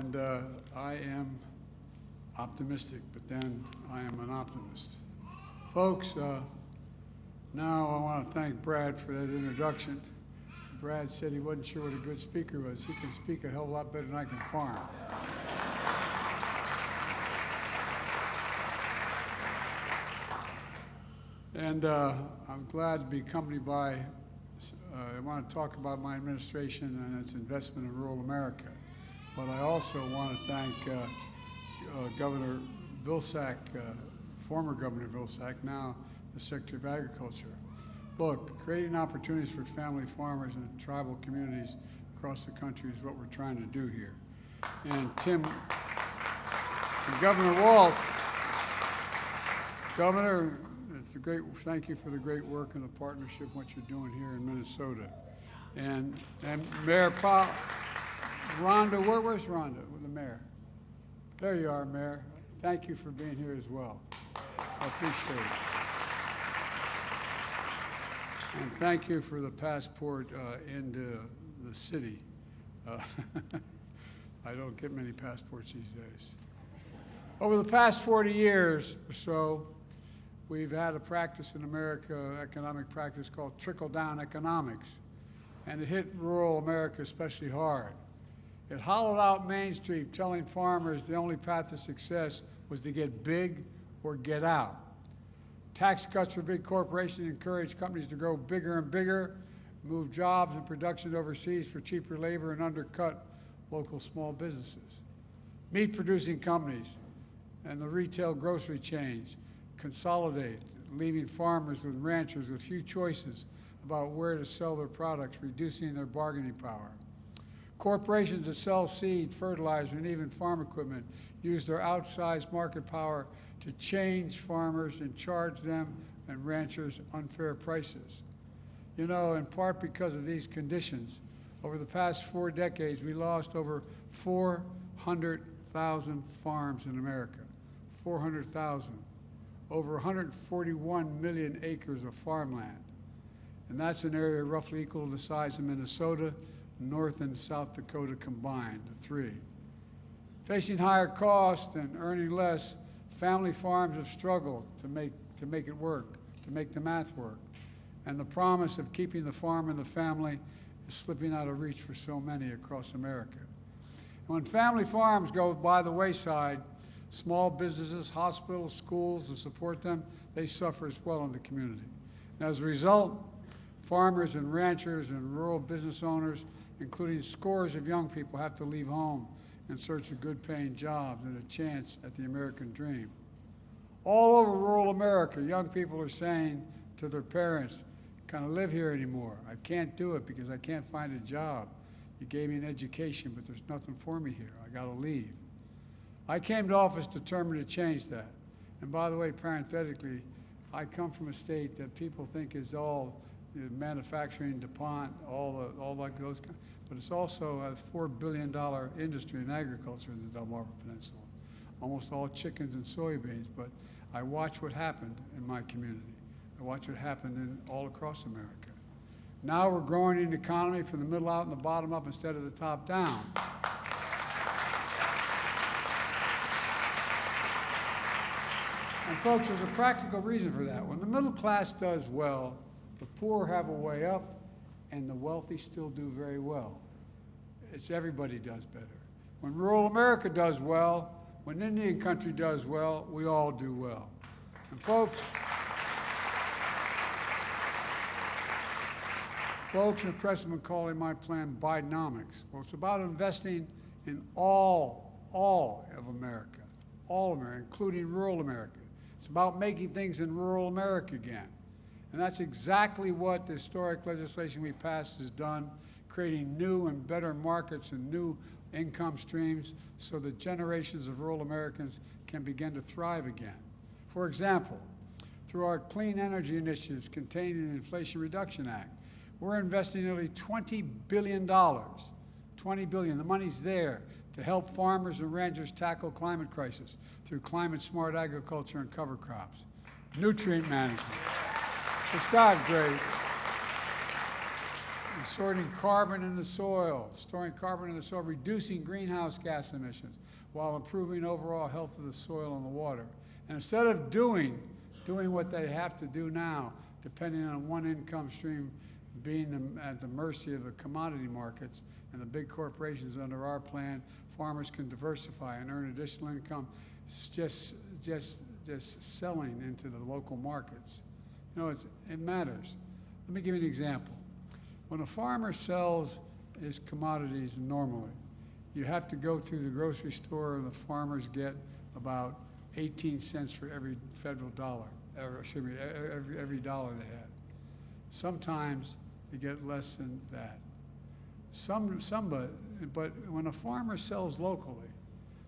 And I am optimistic, but then I am an optimist. Folks, now I want to thank Brad for that introduction. Brad said he wasn't sure what a good speaker was. He can speak a hell of a lot better than I can farm. And I'm glad to be accompanied by, I want to talk about my administration and its investment in rural America. But I also want to thank Governor Vilsack, former Governor Vilsack, now the Secretary of Agriculture. Look, creating opportunities for family farmers and tribal communities across the country is what we're trying to do here. And Tim, and Governor Waltz, Governor, it's a great, thank you for the great work and the partnership, what you're doing here in Minnesota. And Mayor Paul, Rhonda, where's Rhonda, with the mayor? There you are, Mayor. Thank you for being here as well. I appreciate it. And thank you for the passport into the city. I don't get many passports these days. Over the past 40 years or so, we've had a practice in America, economic practice called trickle-down economics, and it hit rural America especially hard. It hollowed out Main Street, telling farmers the only path to success was to get big or get out. Tax cuts for big corporations encouraged companies to grow bigger and bigger, move jobs and production overseas for cheaper labor, and undercut local small businesses. Meat-producing companies and the retail grocery chains consolidate, leaving farmers and ranchers with few choices about where to sell their products, reducing their bargaining power. Corporations that sell seed, fertilizer, and even farm equipment use their outsized market power to change farmers and charge them and ranchers unfair prices. You know, in part because of these conditions, over the past 4 decades, we lost over 400,000 farms in America. 400,000. Over 141 million acres of farmland. And that's an area roughly equal to the size of Minnesota, North and South Dakota combined, the three. Facing higher costs and earning less, family farms have struggled to make it work, to make the math work. And the promise of keeping the farm in the family is slipping out of reach for so many across America. And when family farms go by the wayside, small businesses, hospitals, schools that support them, they suffer as well in the community. And as a result, farmers and ranchers and rural business owners, including scores of young people, have to leave home in search of good-paying jobs and a chance at the American dream. All over rural America, young people are saying to their parents, I can't live here anymore. I can't do it because I can't find a job. You gave me an education, but there's nothing for me here. I gotta leave. I came to office determined to change that. And by the way, parenthetically, I come from a state that people think is all manufacturing, DuPont, all like those kinds. But it's also a $4 billion industry in agriculture in the Delmarva Peninsula. Almost all chickens and soybeans, but I watch what happened in my community. I watch what happened all across America. Now we're growing an economy from the middle out and the bottom up instead of the top down. And folks, there's a practical reason for that. When the middle class does well, the poor have a way up, and the wealthy still do very well. It's everybody does better. When rural America does well, when Indian country does well, we all do well. And folks and press have been calling my plan Bidenomics. Well, it's about investing in all of America, including rural America. It's about making things in rural America again. And that's exactly what the historic legislation we passed has done, creating new and better markets and new income streams so that generations of rural Americans can begin to thrive again. For example, through our clean energy initiatives contained in the Inflation Reduction Act, we're investing nearly $20 billion, $20 billion, the money's there, to help farmers and ranchers tackle climate crisis through climate-smart agriculture and cover crops, nutrient management. It's not great. storing carbon in the soil, reducing greenhouse gas emissions while improving overall health of the soil and the water. And instead of doing what they have to do now, depending on one income stream being at the mercy of the commodity markets and the big corporations, under our plan, farmers can diversify and earn additional income just selling into the local markets. You know, it matters. Let me give you an example. When a farmer sells his commodities normally, you have to go through the grocery store, and the farmers get about 18 cents for every federal dollar, every dollar they had. Sometimes they get less than that. But when a farmer sells locally,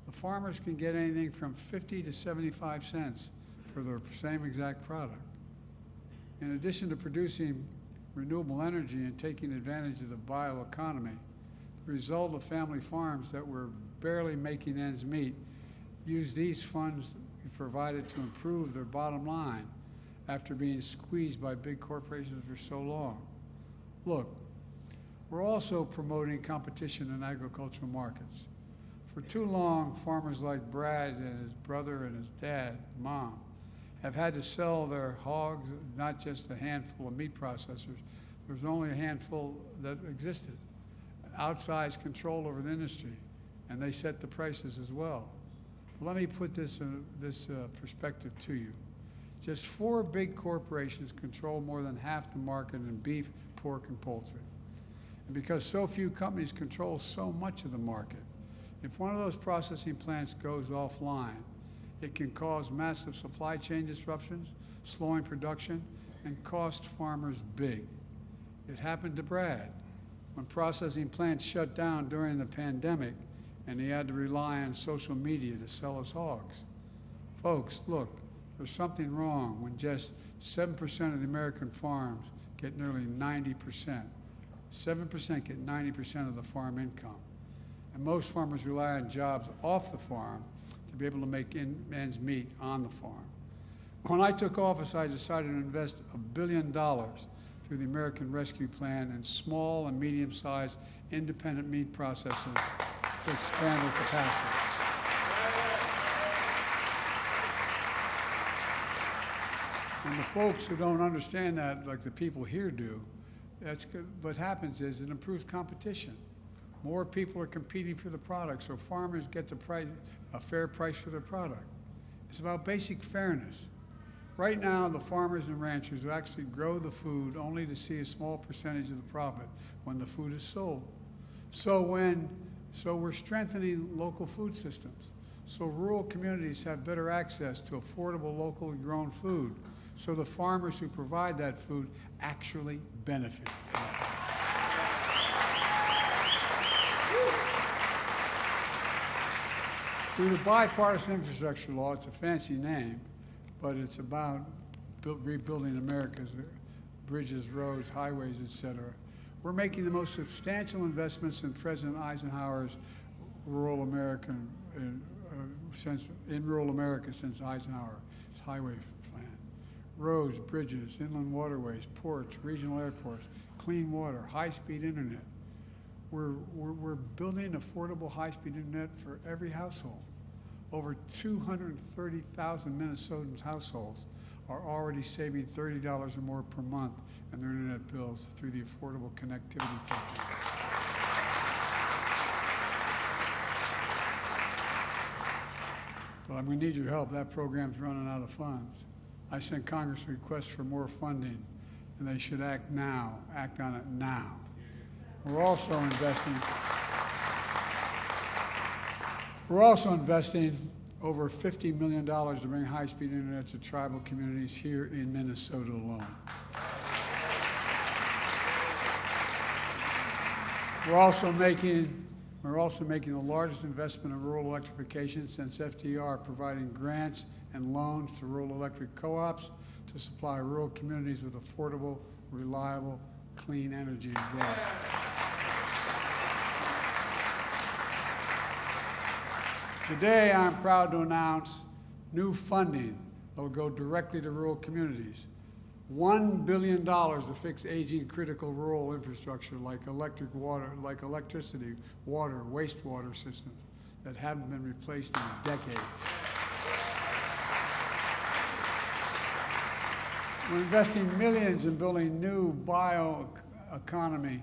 the farmers can get anything from 50 to 75 cents for the same exact product. In addition to producing renewable energy and taking advantage of the bioeconomy, the result of family farms that were barely making ends meet use these funds provided to improve their bottom line after being squeezed by big corporations for so long. Look, we're also promoting competition in agricultural markets. For too long, farmers like Brad and his brother and his dad, mom, have had to sell their hogs, not just a handful of meat processors. There was only a handful that existed. Outsized control over the industry, and they set the prices as well. Let me put this perspective to you. Just 4 big corporations control more than half the market in beef, pork, and poultry. And because so few companies control so much of the market, if one of those processing plants goes offline, it can cause massive supply chain disruptions, slowing production, and cost farmers big. It happened to Brad when processing plants shut down during the pandemic and he had to rely on social media to sell his hogs. Folks, look, there's something wrong when just 7% of the American farms get nearly 90%. 7% get 90% of the farm income. And most farmers rely on jobs off the farm to be able to make ends meet on the farm. When I took office, I decided to invest $1 billion through the American Rescue Plan in small and medium-sized independent meat processors to expand their capacity. And the folks who don't understand that, like the people here do, that's good. What happens is it improves competition. More people are competing for the product, so farmers get a fair price for their product. It's about basic fairness. Right now, the farmers and ranchers who actually grow the food only to see a small percentage of the profit when the food is sold. So we're strengthening local food systems. So rural communities have better access to affordable locally grown food. So the farmers who provide that food actually benefit from it. Through the bipartisan infrastructure law, it's a fancy name, but it's about rebuilding America's bridges, roads, highways, et cetera. We're making the most substantial investments in President Eisenhower's rural America since Eisenhower's highway plan. Roads, bridges, inland waterways, ports, regional airports, clean water, high-speed internet. We're building affordable high-speed internet for every household. Over 230,000 Minnesotans households are already saving $30 or more per month in their internet bills through the Affordable Connectivity Program. But I'm going to need your help. That program's running out of funds. I sent Congress a request for more funding, and they should act now, act on it now. We're also investing over $50 million to bring high-speed internet to tribal communities here in Minnesota alone. We're also making the largest investment in rural electrification since FDR, providing grants and loans to rural electric co-ops to supply rural communities with affordable, reliable, clean energy as well. Today, I'm proud to announce new funding that will go directly to rural communities. $1 billion to fix aging critical rural infrastructure like electricity, water, wastewater systems that haven't been replaced in decades. We're investing millions in building new bioeconomy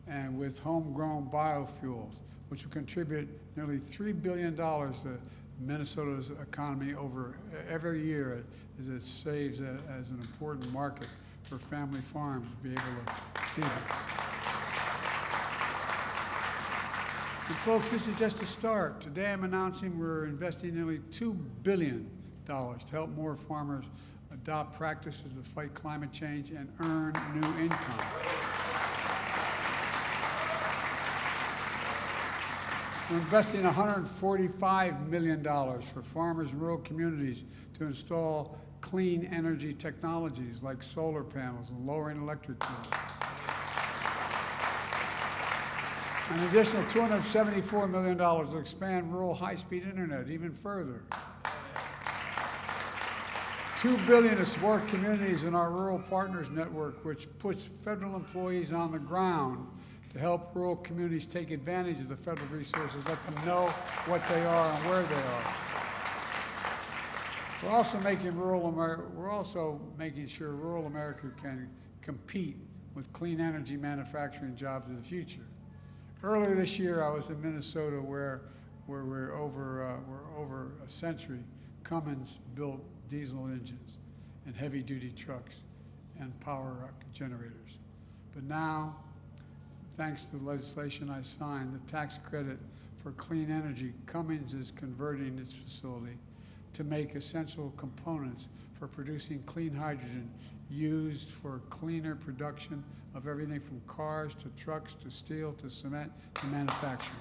and with homegrown biofuels, which will contribute nearly $3 billion to Minnesota's economy over every year, as it saves as an important market for family farms to be able to do this. And folks, this is just a start. Today I'm announcing we're investing nearly $2 billion to help more farmers adopt practices to fight climate change and earn new income. We're investing $145 million for farmers in rural communities to install clean energy technologies like solar panels and lowering electric bills. An additional $274 million to expand rural high-speed internet even further. $2 billion to support communities in our Rural Partners Network, which puts federal employees on the ground to help rural communities take advantage of the federal resources, let them know what they are and where they are. We're also making sure rural America can compete with clean energy manufacturing jobs of the future. Earlier this year, I was in Minnesota, where we're over a century. Cummins built diesel engines and heavy-duty trucks and power generators. But now, thanks to the legislation I signed, the tax credit for clean energy, Cummins is converting its facility to make essential components for producing clean hydrogen used for cleaner production of everything from cars to trucks to steel to cement to manufacturing.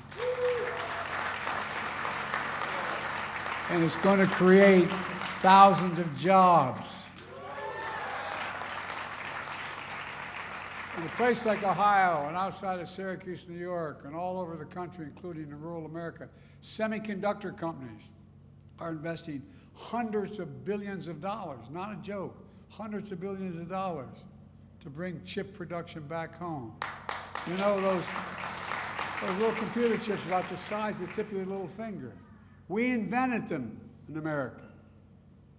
And it's going to create thousands of jobs. In a place like Ohio and outside of Syracuse, New York, and all over the country, including in rural America, semiconductor companies are investing hundreds of billions of dollars, not a joke, hundreds of billions of dollars to bring chip production back home. You know, those little computer chips about the size of the tip of your little finger. We invented them in America.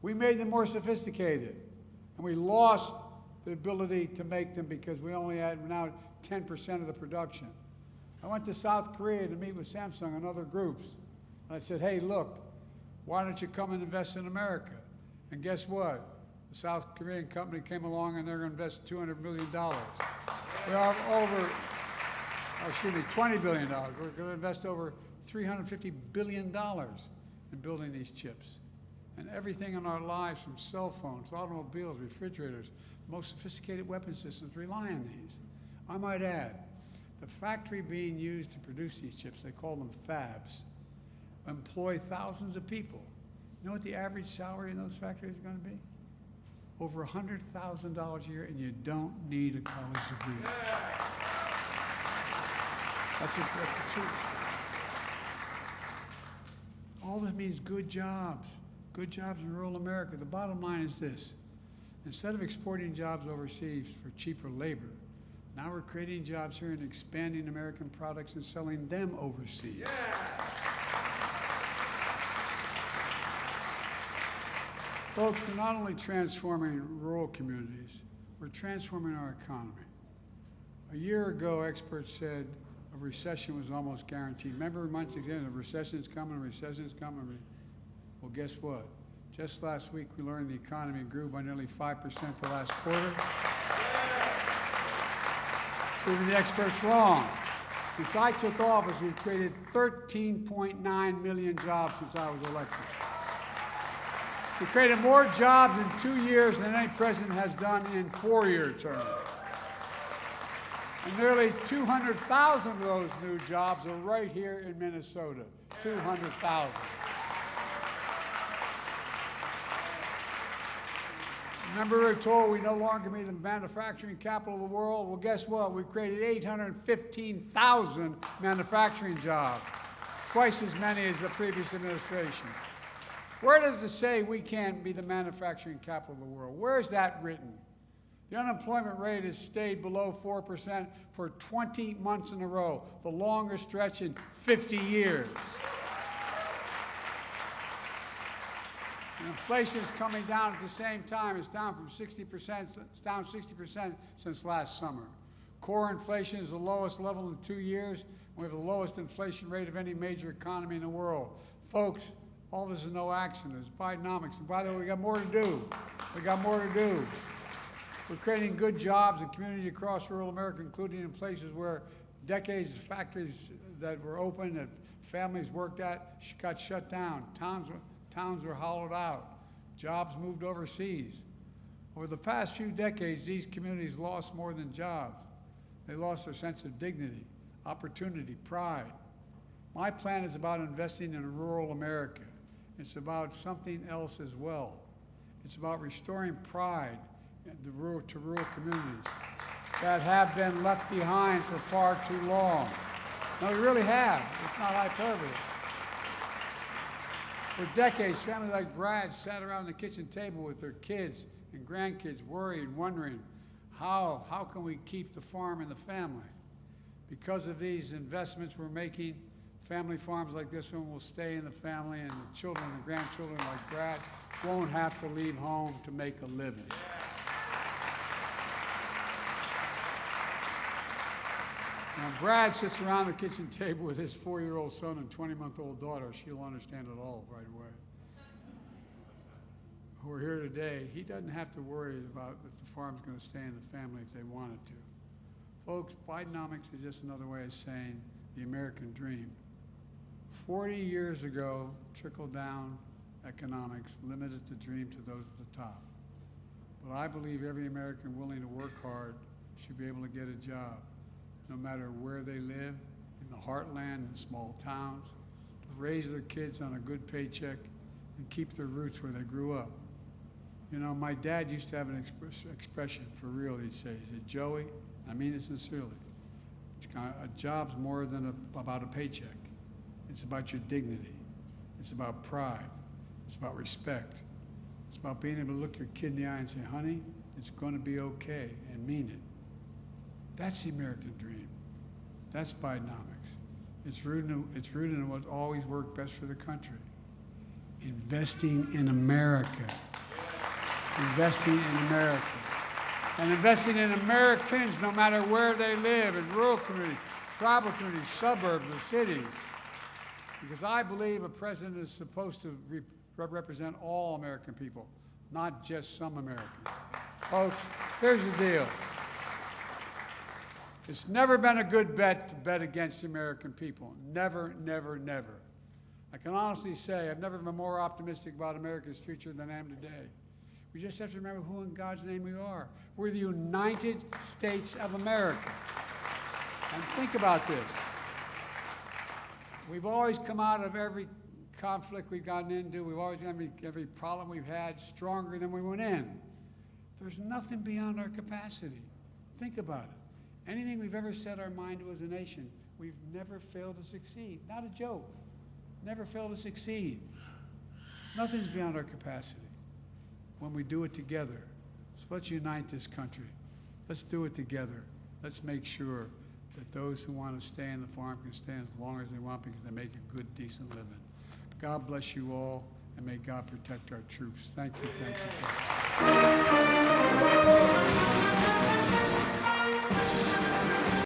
We made them more sophisticated, and we lost the ability to make them because we only had now 10% of the production. I went to South Korea to meet with Samsung and other groups. And I said, hey, look, why don't you come and invest in America? And guess what? The South Korean company came along and they're going to invest $200 million. We have $20 billion. We're going to invest over $350 billion in building these chips. And everything in our lives, from cell phones, automobiles, refrigerators, most sophisticated weapon systems, rely on these. I might add, the factory being used to produce these chips, they call them fabs, employ thousands of people. You know what the average salary in those factories is going to be? Over $100,000 a year, and you don't need a college degree. That's the truth. All that means good jobs in rural America. The bottom line is this. Instead of exporting jobs overseas for cheaper labor, now we're creating jobs here and expanding American products and selling them overseas. Yeah. Folks, we're not only transforming rural communities, we're transforming our economy. A year ago, experts said a recession was almost guaranteed. Remember months ago, the recession's coming, recession's coming. Well, guess what? Just last week, we learned the economy grew by nearly 5% the last quarter. Proving the experts wrong. Since I took office, we've created 13.9 million jobs since I was elected. We created more jobs in 2 years than any president has done in 4-year terms. And nearly 200,000 of those new jobs are right here in Minnesota. 200,000. Remember, we were told we no longer be the manufacturing capital of the world? Well, guess what? We created 815,000 manufacturing jobs, twice as many as the previous administration. Where does it say we can't be the manufacturing capital of the world? Where is that written? The unemployment rate has stayed below 4% for 20 months in a row, the longest stretch in 50 years. And inflation is coming down at the same time. It's down from 60%, it's down 60% since last summer. Core inflation is the lowest level in 2 years. We have the lowest inflation rate of any major economy in the world. Folks, all this is no accident. It's Bidenomics. And by the way, we got more to do. We got more to do. We're creating good jobs in communities across rural America, including in places where decades of factories that were open, that families worked at, got shut down. Towns were hollowed out. Jobs moved overseas. Over the past few decades, these communities lost more than jobs. They lost their sense of dignity, opportunity, pride. My plan is about investing in rural America. It's about something else as well. It's about restoring pride to rural communities that have been left behind for far too long. No, we really have. It's not hyperbole. For decades, families like Brad sat around the kitchen table with their kids and grandkids, worried, wondering, how can we keep the farm in the family? Because of these investments we're making, family farms like this one will stay in the family, and the children and grandchildren like Brad won't have to leave home to make a living. When Brad sits around the kitchen table with his 4-year-old son and 20-month-old daughter, she'll understand it all right away. Who are here today, he doesn't have to worry about if the farm's going to stay in the family if they want it to. Folks, Bidenomics is just another way of saying the American dream. 40 years ago, trickle-down economics limited the dream to those at the top. But I believe every American willing to work hard should be able to get a job, no matter where they live, in the heartland, in small towns, to raise their kids on a good paycheck and keep their roots where they grew up. You know, my dad used to have an expression, for real, he'd say, Joey, I mean it sincerely, a job's more than about a paycheck. It's about your dignity. It's about pride. It's about respect. It's about being able to look your kid in the eye and say, honey, it's going to be okay, and mean it. That's the American dream. That's Bidenomics. It's rooted in what always worked best for the country. Investing in America. Investing in America. And investing in Americans no matter where they live, in rural communities, tribal communities, suburbs, or cities. Because I believe a president is supposed to represent all American people, not just some Americans. Folks, here's the deal. It's never been a good bet to bet against the American people. Never, never, never. I can honestly say I've never been more optimistic about America's future than I am today. We just have to remember who in God's name we are. We're the United States of America. And think about this. We've always come out of every conflict we've gotten into, we've always every problem we've had stronger than we went in. There's nothing beyond our capacity. Think about it. Anything we've ever set our mind to as a nation, we've never failed to succeed. Not a joke. Never failed to succeed. Nothing's beyond our capacity when we do it together. So let's unite this country. Let's do it together. Let's make sure that those who want to stay in the farm can stay as long as they want because they make a good, decent living. God bless you all, and may God protect our troops. Thank you. Thank you. Thank you.